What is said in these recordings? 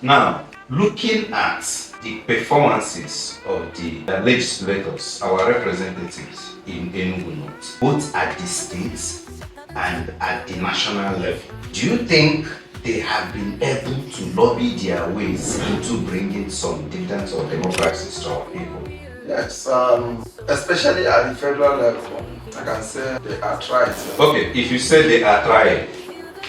Now, looking at the performances of the legislators, our representatives in Enugu North, both at the state and at the national level, do you think they have been able to lobby their ways into bringing some dividends or democracies to our people? Yes, especially at the federal level, I can say they are trying. Okay, if you say they are trying,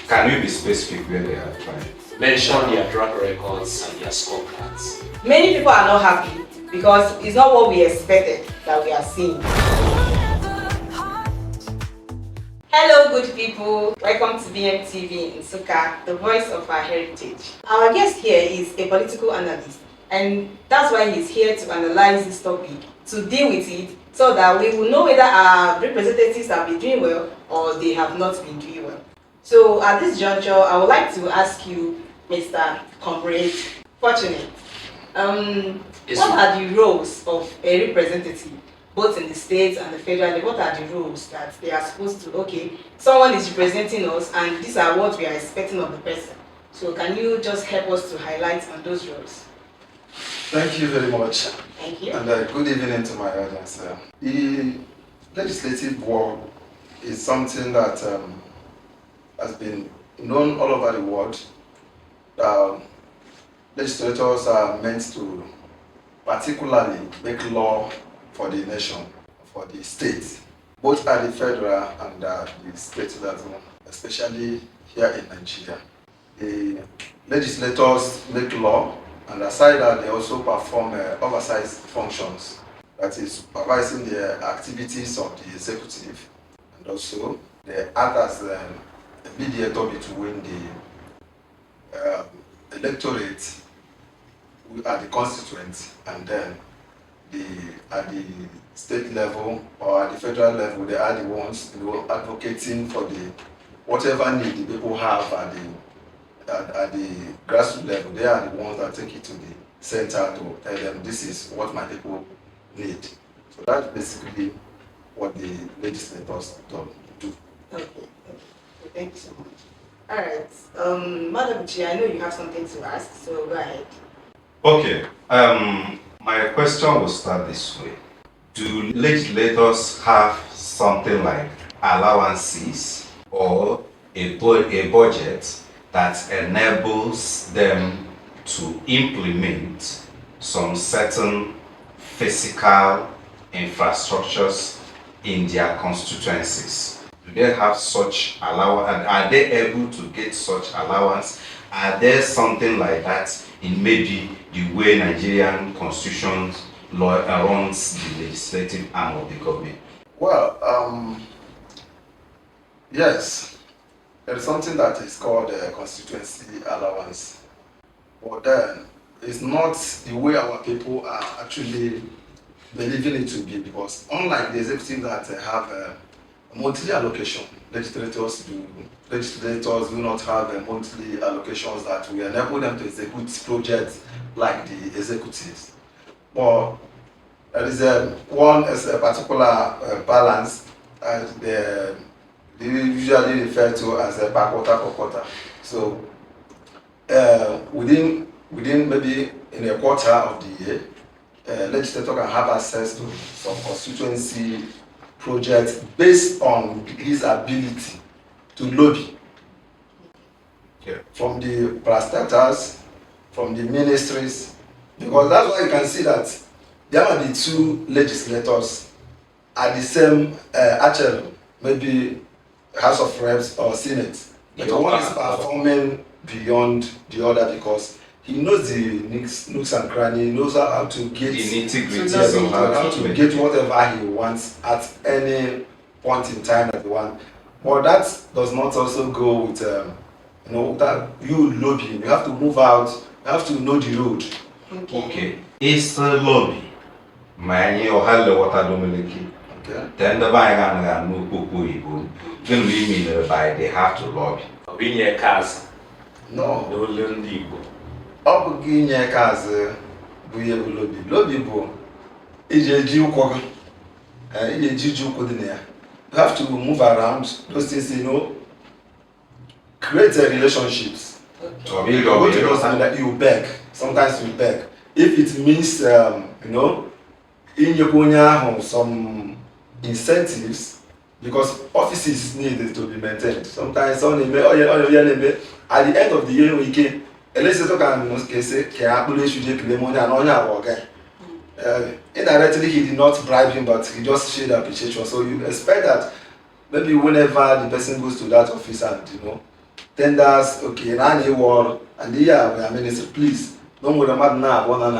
can you be specific where they are trying? Mention their drug records and their scorecards. Many people are not happy because it's not what we expected that we are seeing. Hello, good people. Welcome to BMTV in Suka, the voice of our heritage. Our guest here is a political analyst, and that's why he's here to analyze this topic, to deal with it, so that we will know whether our representatives have been doing well or they have not been doing well. So at this juncture, I would like to ask you, Mr. Comrade Fortunate, what are the roles of a representative, both in the state and the federal level? What are the rules that they are supposed to, okay, someone is representing us and these are what we are expecting of the person. So can you just help us to highlight on those roles? Thank you very much. Thank you. And good evening to my audience. The legislative work is something that has been known all over the world. Legislators are meant to particularly make law for the nation, for the state, both at the federal and the state level, especially here in Nigeria. The legislators make law, and aside that, they also perform oversight functions, that is supervising the activities of the executive, and also they act as a mediator between the electorate who are the constituents, and then at the state level or at the federal level, they are the ones advocating for the whatever need the people have at the grassroots level. They are the ones that take it to the center to tell them this is what my people need. So that's basically what the legislators do. Okay. Thank you so much. All right, Madam Chi, I know you have something to ask, so go ahead. Okay, my question will start this way. Do legislators have something like allowances or a budget that enables them to implement some certain physical infrastructures in their constituencies? Do they have such allowance? Are they able to get such allowance? Are there something like that in maybe the way Nigerian constitution law runs the legislative arm of the government? Well, yes, there is something that is called constituency allowance. But then, it's not the way our people are actually believing it to be, because unlike the executive that have a monthly allocation, legislators do not have monthly allocations that will enable them to execute projects like the executives. But there is a particular balance they usually refer to as a per quarter. So within maybe in a quarter of the year, legislator can have access to some constituency projects based on his ability to lobby. Yeah. From the parastatals, from the ministries, because that's why you can see that there are the two legislators at the same actually maybe House of Reps or Senate, but one is performing beyond the other because he knows the nooks and crannies, he knows how to get The nitty-gritties of how to get whatever he wants at any point in time that he wants. But that does not also go with that you lobbying. You have to move out, you have to know the road. Okay. Is the lobby? Many or hello what I don't like. Okay. Then the buying and no popo. Then we mean by they have to lobby. We near cars. No. No learn the Ọ bụ gị inye aka azụ bụ ihe bụ lobi. Lobi bụ iji eji ụkwụ gị, iji eji ụkwụ dị na ya. You have to move around those things, create relationships Okay. Or You go to those and you beg. Sometimes you beg. If it means, in your some incentives, because offices need to be maintained. Sometimes at the end of the year we can elecitor can say should claim money and on again. Indirectly he did not bribe him, but he just showed appreciation. So you expect that maybe whenever the person goes to that office and tenders, okay, now he war and we are minister, please don't worry about now one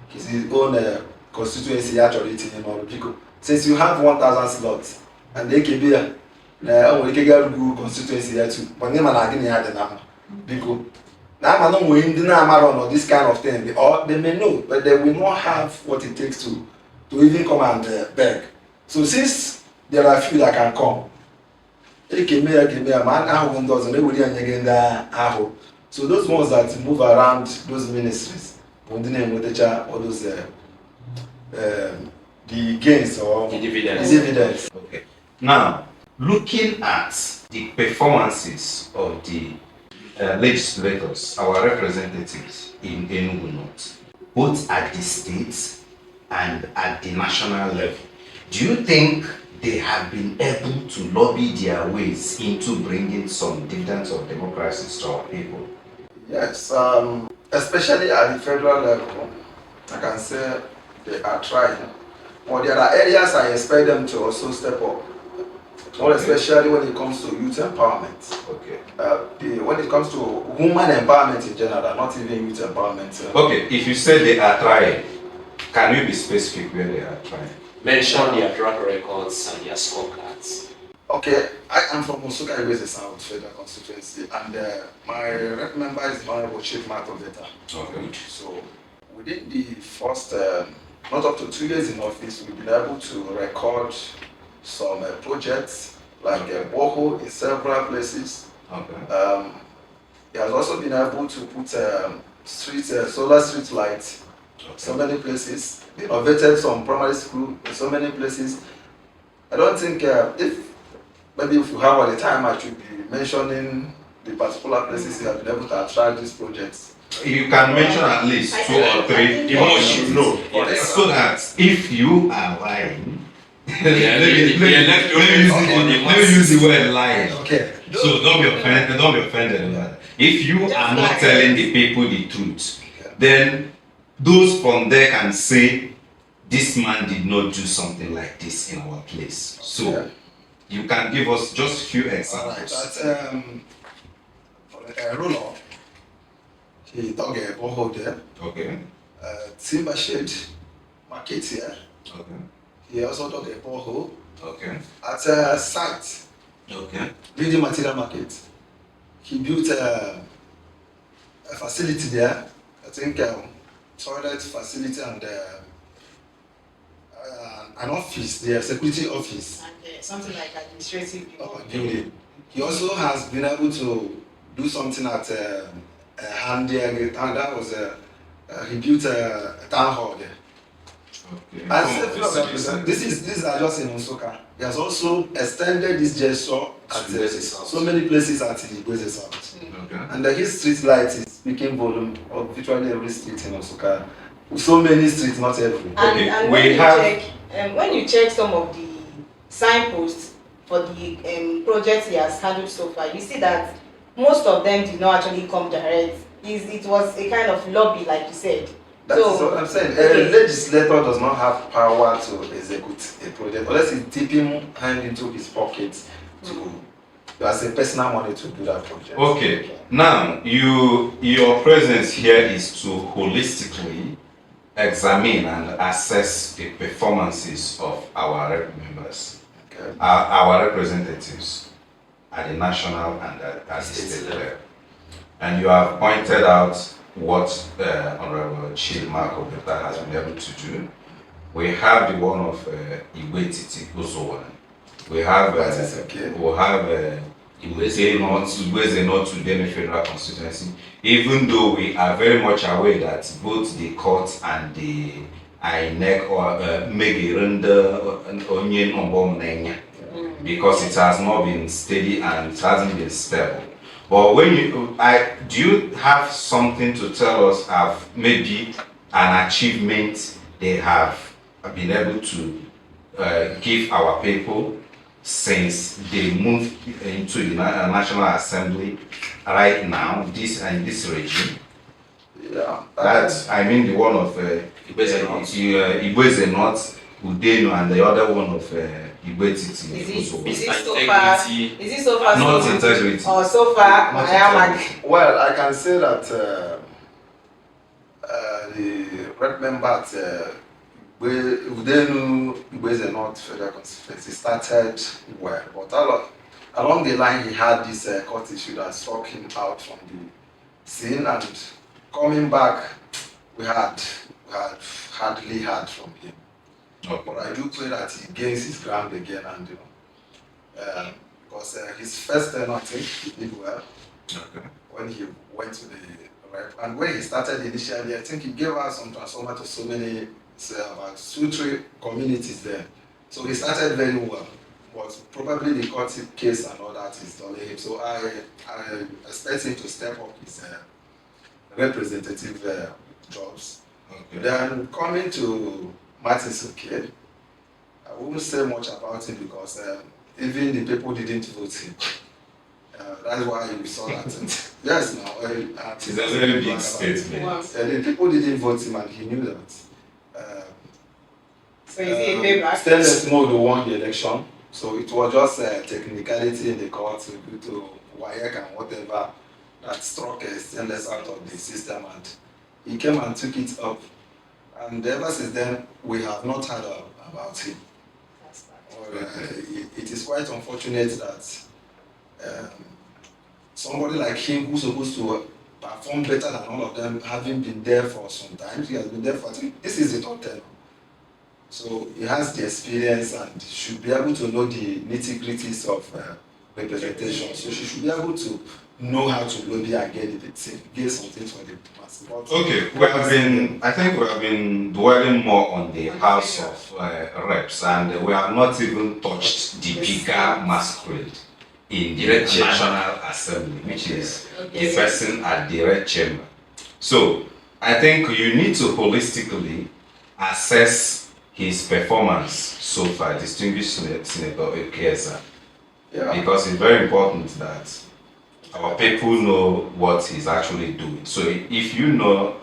his own constituency actually in Morocco. Since you have 1,000 slots and they can be we can get good constituency here too. But name and again had the number. Because now I don't win the or this kind of thing. Or they may know, but they will not have what it takes to even come and beg. So since there are few that can come, man so those ones that move around those ministries, all those the gains or The dividends. dividends. Okay. Now, looking at the performances of the legislators, our representatives in Enugu North, both at the state and at the national level, do you think they have been able to lobby their ways into bringing some dividends of democracy to our people? Yes, especially at the federal level, I can say they are trying. But there are areas I expect them to also step up. More especially when it comes to youth empowerment. Okay. When it comes to women empowerment in general, not even youth empowerment. Okay, if you say they are trying, can you be specific where they are trying? Mention their track records and their scorecards. Okay, I am from Osuka Igweze South Federal Constituency, and my rep member is Honorable Chief Matoveta. Okay. So within the first, not up to 2 years in office, we've been able to record some projects like a borehole in several places. Okay. He has also been able to put solar street lights Okay. so many places. Innovated some primary school in so many places. I don't think if you have all the time, I should be mentioning the particular places he has been able to attract these projects. You can mention at least 2 or 3. The most you know. Yes. So that if you are lying, let me use the word lying. Okay. So don't be offended about it. If you are not telling the people the truth, then those from there can say this man did not do something like this in our place. So you can give us just few examples. Alright, at Rulo, he dug a borehole there. Okay. Timber Shade Market here. Okay. He also dug a borehole Okay. at a site, Okay. building material market. He built a facility there. I think toilet facility and an office there, security office. And something like administrative Building. He also has been able to do something at Hand there, and that was he built a town hall there. Okay. And these are just in Nsukka. He has also extended this gesture at so many places at the Igweze South. Okay. And his street light is speaking volume of virtually every street in Nsukka. So many streets, not every. Okay, and when you check some of the signposts for the projects he has handled so far, you see that most of them did not actually come direct. It was a kind of lobby, like you said. That is what I'm saying. A legislator does not have power to execute a project unless he dip him hand into his pocket to as a personal money to do that project. Okay. Now your presence here is to holistically examine and assess the performances of our rep members, Okay. our representatives at the national and at the state level. And you have pointed out what Honorable Chief Marco Beta has been able to do. We have the one of Igwetiti Ozowan. We have Igweze North to Federal Constituency. Even though we are very much aware that both the court and the INEC or because it has not been steady and it hasn't been stable. But when do you have something to tell us of maybe an achievement they have been able to give our people since they moved into the National Assembly right now, this regime? Yeah. That's, I mean, the one of Igweze North, Udenu, and the other one of Igwetiti. Is it so far? Not integrity. Or so far, Not I am integrity. Well, I can say that the red member at Udenu Igweze North Federal Constituency started well, but along the line he had this court issue that struck him out from the scene, and coming back we had hardly heard from him. Okay. But I do pray that he gains his ground again, and because his first term, I think he did well. Okay. When he went to the rep, and when he started initially, I think he gave us some transformer to so many, about 2-3 communities there. So he started very well, but probably the court case and all that is dulling him. So I expect him to step up his representative jobs. Okay. Then coming to Martin Suke, I won't say much about him because even the people didn't vote him. That's why you saw that. Yes, now. It's a very big statement. The people didn't vote him, and he knew that. So is it a payback? Stainless Mode won the election, so it was just a technicality in the court due to WAEC and whatever that struck Stainless out of the system, and he came and took it up. And ever since then, we have not heard about him. It is quite unfortunate that somebody like him, who's supposed to perform better than all of them, having been there for some time, he has been there for, I think this is the third term. So he has the experience and should be able to know the nitty-gritties of representation. So she should be able to know how to lobby and get something for the mass. Okay, I think we have been dwelling more on the House of Reps, and we have not even touched the bigger masquerade in the National Assembly, which is the person at the red chamber. So I think you need to holistically assess his performance so far, distinguished Senator Okeza, because it's very important that our people know what he's actually doing. So if you know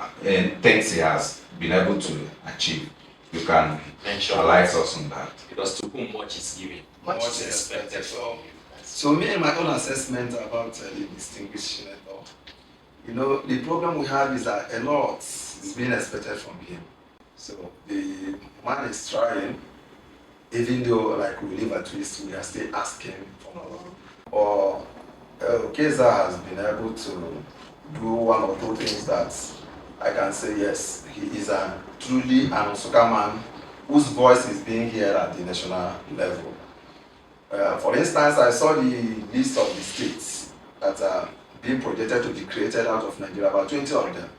things he has been able to achieve, you can highlight us on that. Because to whom much is given, much is expected from you. So me and my own assessment about the distinguished senator, the problem we have is that a lot is being expected from him. So the man is trying, even though like we live at risk, we are still asking for more. Or Keza has been able to do one or two things that I can say yes, he is truly an Nsukka man whose voice is being heard at the national level. For instance, I saw the list of the states that are being projected to be created out of Nigeria, about 20 of them.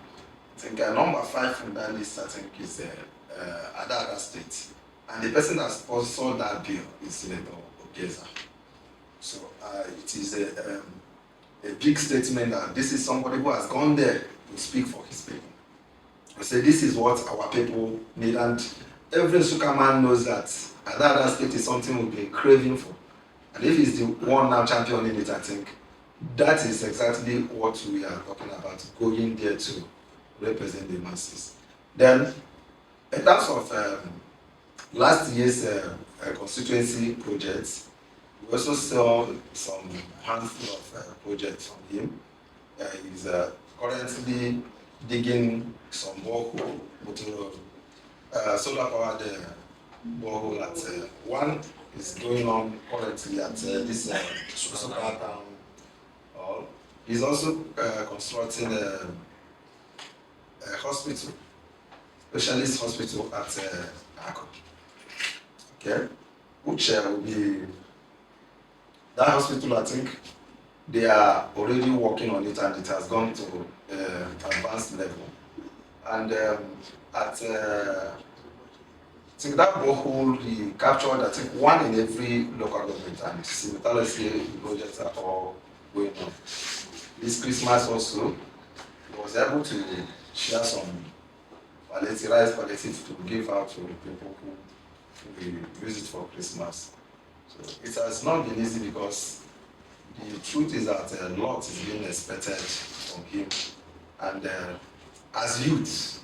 I think number 5 from that list, I think, is Ada State. And the person that sponsored that bill is Senator Okeza. So it is a big statement that this is somebody who has gone there to speak for his people. I say this is what our people need, and every Nsukka man knows that Ada State is something we've been craving for. And if he's the one now championing it, I think that is exactly what we are talking about, going there to represent the masses. Then, in terms of last year's constituency projects, we also saw some handful of projects from him. He's currently digging some borehole, solar powered borehole at one is going on currently at this Sokoto town hall. He's also constructing a hospital, specialist hospital at Ako. Okay, which will be that hospital. I think they are already working on it, and it has gone to advanced level. And I think that borehole he captured, I think, one in every local government, and simultaneously the projects are all going on. this Christmas also, he was able to share some rice palliative to give out to people who will use it for Christmas. So it has not been easy because the truth is that a lot is being expected from him. And as youth,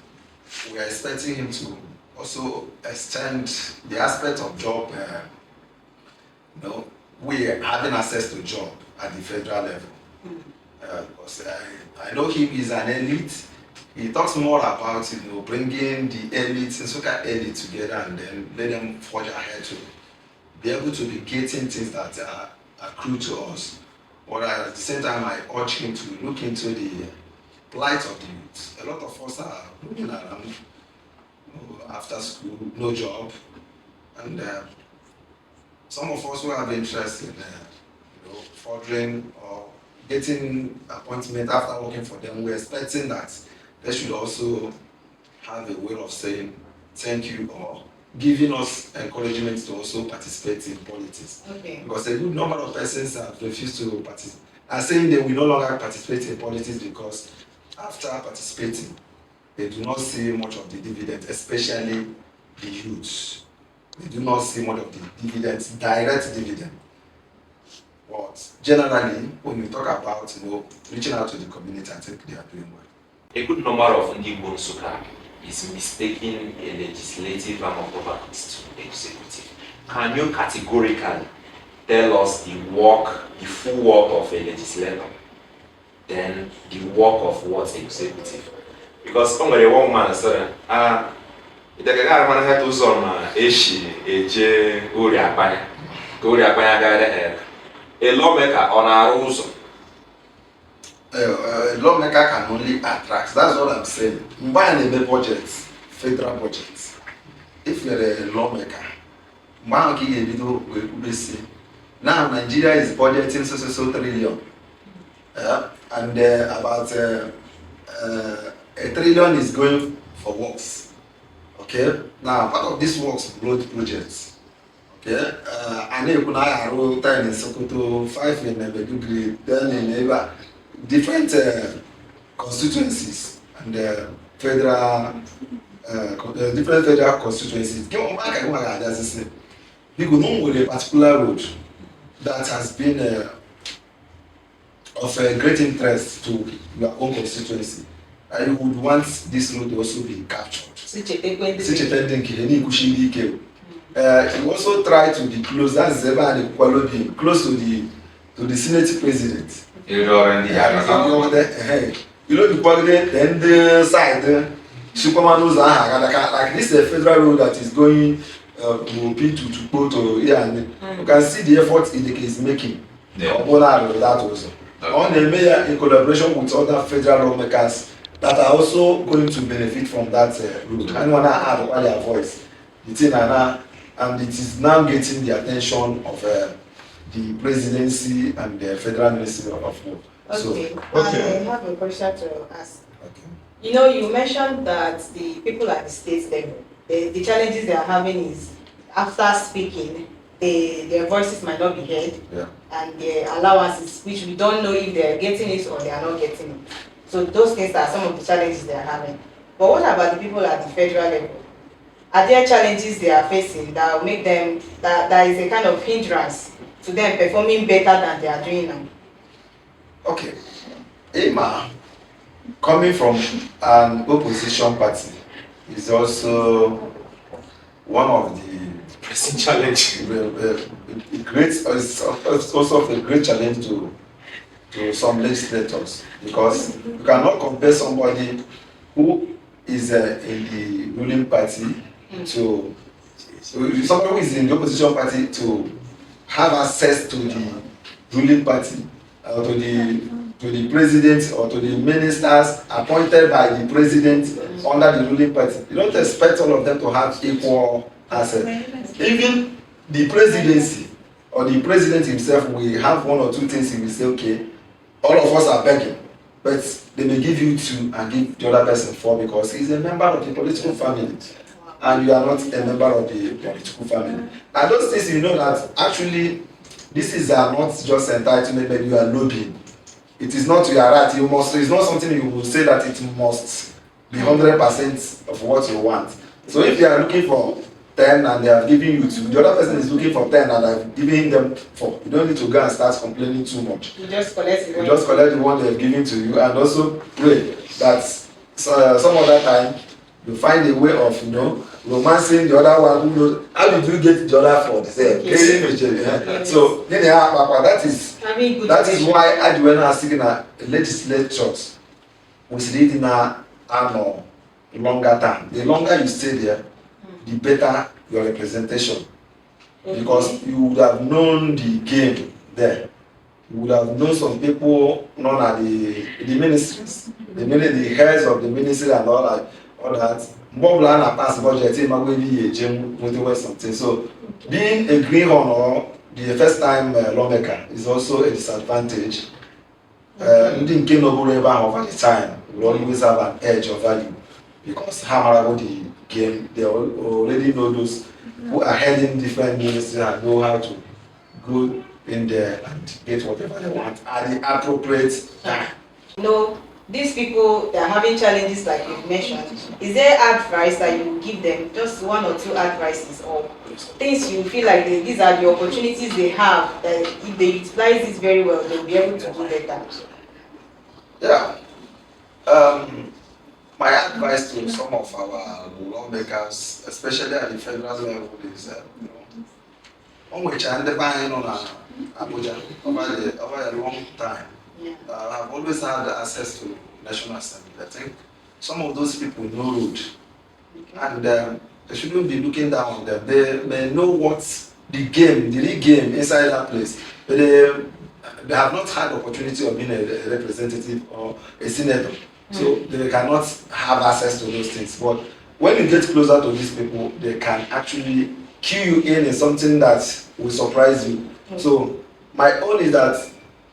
we are expecting him to also extend the aspect of job. We are having access to job at the federal level. Because I know him is an elite. He talks more about bringing the elite, Nsukka elite together and then let them forge ahead to be able to be getting things that are accrue to us. But at the same time, I urge him to look into the plight of the youth. A lot of us are looking around after school, no job, and some of us who have interest in furthering or getting appointment after working for them, we're expecting that they should also have a way of saying thank you or giving us encouragement to also participate in politics. Okay. Because a good number of persons have refused to participate and saying they will no longer participate in politics because after participating, they do not see much of the dividend, especially the youths. They do not see much of the dividends, direct dividend. But generally, when we talk about reaching out to the community, I think they are doing well. A good number of Igbo Nsukka is mistaking a legislative arm of government to executive. Can you categorically tell us the full work of a legislator, then the work of what executive? Because somebody one man said, the guy man had to some eje uri akpanya ga a lawmaker on our rules. A lawmaker can only attract. That's what I'm saying. Buy a budget, federal budget. If you're a lawmaker, now Nigeria is budgeting so trillion, and about a trillion is going for works. Okay. Now part of this works road projects. Okay, I know you can hire 10 in Sokoto, 5 in Maiduguri, 10 in Eba, different constituencies and different federal constituencies. You go know with a particular road that has been of great interest to your own constituency, and you would want this road to also be captured. You also try to be close. That's Zeba and Kualobi, close to the Senate president. You know the president, then the side, Superman's like this is a federal road that is going to go to here, and you can see the effort Ideke is making. That also. On the mayor in collaboration with other federal lawmakers that are also going to benefit from that road. And when I add all their voice, and it is now getting the attention of the presidency and the federal ministry of war. Okay. So, I have a question to ask. Okay. You mentioned that the people at the state level, the challenges they are having is after speaking, their voices might not be heard, yeah, and their allowances, which we don't know if they are getting it or they are not getting it. So those things are some of the challenges they are having. But what about the people at the federal level? Are there challenges they are facing that will make them, that is a kind of hindrance to them performing better than they are doing now? Okay. Emma, coming from an opposition party, is also one of the pressing challenge. It's also a great challenge to some legislators, because you cannot compare somebody who is in the ruling party to somebody who is in the opposition party to have access to the ruling party, to the president or to the ministers appointed by the president under the ruling party. You don't expect all of them to have equal access. Even the presidency or the president himself will have one or two things he will say, okay, all of us are begging, but they may give you 2 and give the other person 4 because he's a member of the political family and you are not a member of the political family. And those things, you know that actually this is not just entitlement, but you are lobbying. it is not your right. You must. It's not something you will say that it must be 100% of what you want. So if you are looking for 10 and they are giving you 2, the other person is looking for 10 and I've given them 4. You don't need to go and start complaining too much. You just collect it. You just collect the one they have given to you, and also pray that some other time you find a way of, romancing the other one who knows. How did you get the other for the same? Yes. So, that is why Adwena has taken a legislatures with reading a longer time. The longer you stay there, the better your representation. Because you would have known the game there. You would have known some people known at the ministries, the heads of the ministry and all that. Pass budget, something. So being a greenhorn or the first time lawmaker is also a disadvantage. Over the time will always have an edge of value because how the game, they already know those who are heading different ministries and know how to go in there and get whatever they want at the appropriate time. These people, they are having challenges like you've mentioned. Is there advice that you give them, just 1 or 2 advices or things you feel like these are the opportunities they have, that if they utilize this very well, they'll be able to do better? Yeah. My advice to some of our lawmakers, especially at the federal level, is on which I ended buying on Abuja over a long time. I've always had access to National Assembly. I think some of those people know road, and they shouldn't be looking down on them. They may know what the real game inside that place, but they have not had the opportunity of being a representative or a senator, so they cannot have access to those things. But when you get closer to these people, they can actually cue you in something that will surprise you. So my own is that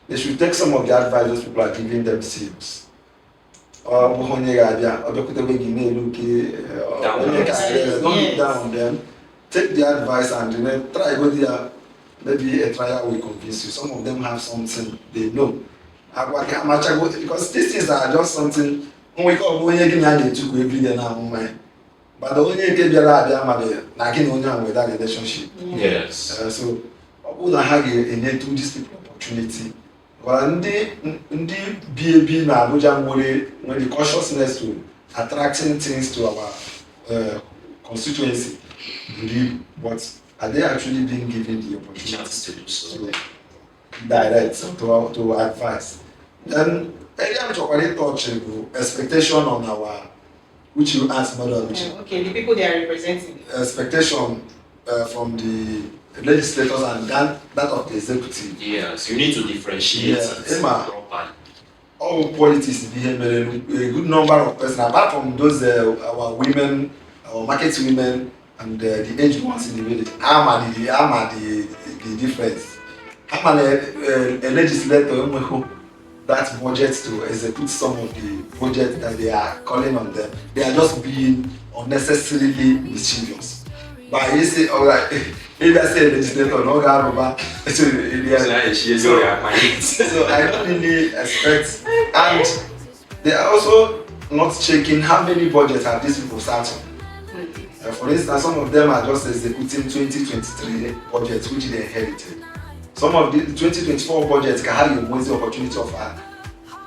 they should take some of the advice those people are giving them serious. Don't look down on them. Take the advice and try go there. Maybe a trial will convince you. Some of them have something they know. Because these things are just something we call every day now. But the only get with that relationship. Yes. So we don't have these people opportunity. But the BAB na Abuja when the consciousness to attracting things to our constituency, but are they actually being given the opportunity to do so? Direct to advise? Then I'm talking touch expectation on our, which you asked, Madam. Okay, the people they are representing. Expectation from the legislators and that of the executive. Yes, you need to differentiate. All politics behind a good number of persons, apart from those our women, our market women, and the aged ones in the village. I'm the difference. I'm a legislator who that budget to execute some of the projects that they are calling on them. They are just being unnecessarily mischievous. But you say, all right, maybe I say legislator, no Garuba. So I don't really expect, and they are also not checking how many budgets have these people started. For instance, some of them are just executing 2023 budgets which they inherited. Some of the 2024 budgets can have the opportunity of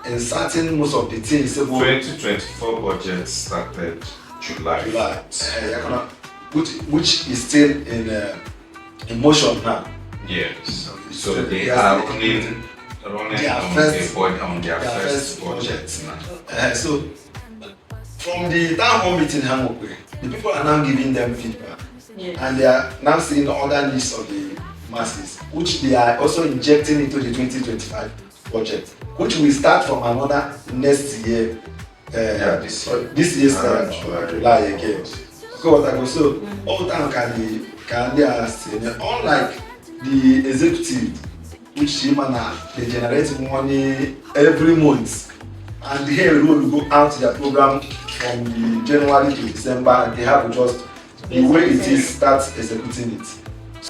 inserting most of the things. 2024 budget started July. Which is still in motion now. Yes. So they are running on their first budget. So from the town hall meeting, the people are now giving them feedback, and they are now seeing other needs of the masses, which they are also injecting into the 2025 budget, which will start from another next year. This year's July again. So all time can they ask, unlike the executive, which they generate money every month, and here we will go out their program from the January to December, and they have to just the way it is start executing it.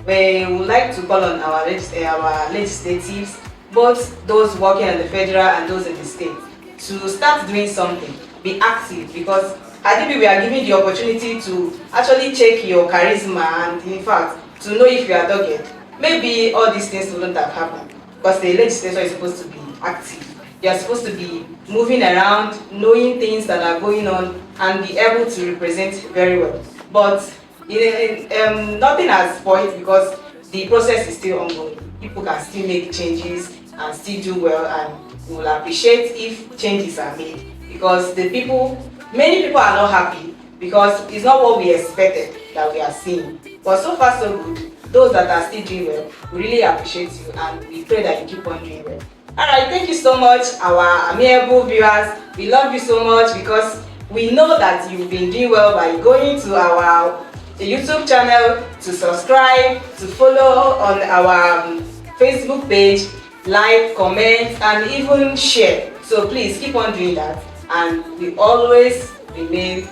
We would like to call on our legislatives both those working at the federal and those in the state, to start doing something, be active, because I think we are given the opportunity to actually check your charisma and in fact to know if you are dogged. Maybe all these things wouldn't have happened because the legislature is supposed to be active. You are supposed to be moving around, knowing things that are going on, and be able to represent very well. But nothing has spoiled because the process is still ongoing. People can still make changes and still do well, and we will appreciate if changes are made, because many people are not happy because it's not what we expected that we are seeing. But so far so good. Those that are still doing well, we really appreciate you and we pray that you keep on doing well. Alright, thank you so much, our amiable viewers. We love you so much because we know that you've been doing well by going to our YouTube channel, to subscribe, to follow on our Facebook page, like, comment, and even share. So please keep on doing that, and we always remain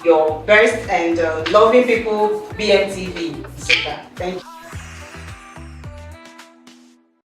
your best and loving people, BMTV. Super. Thank you.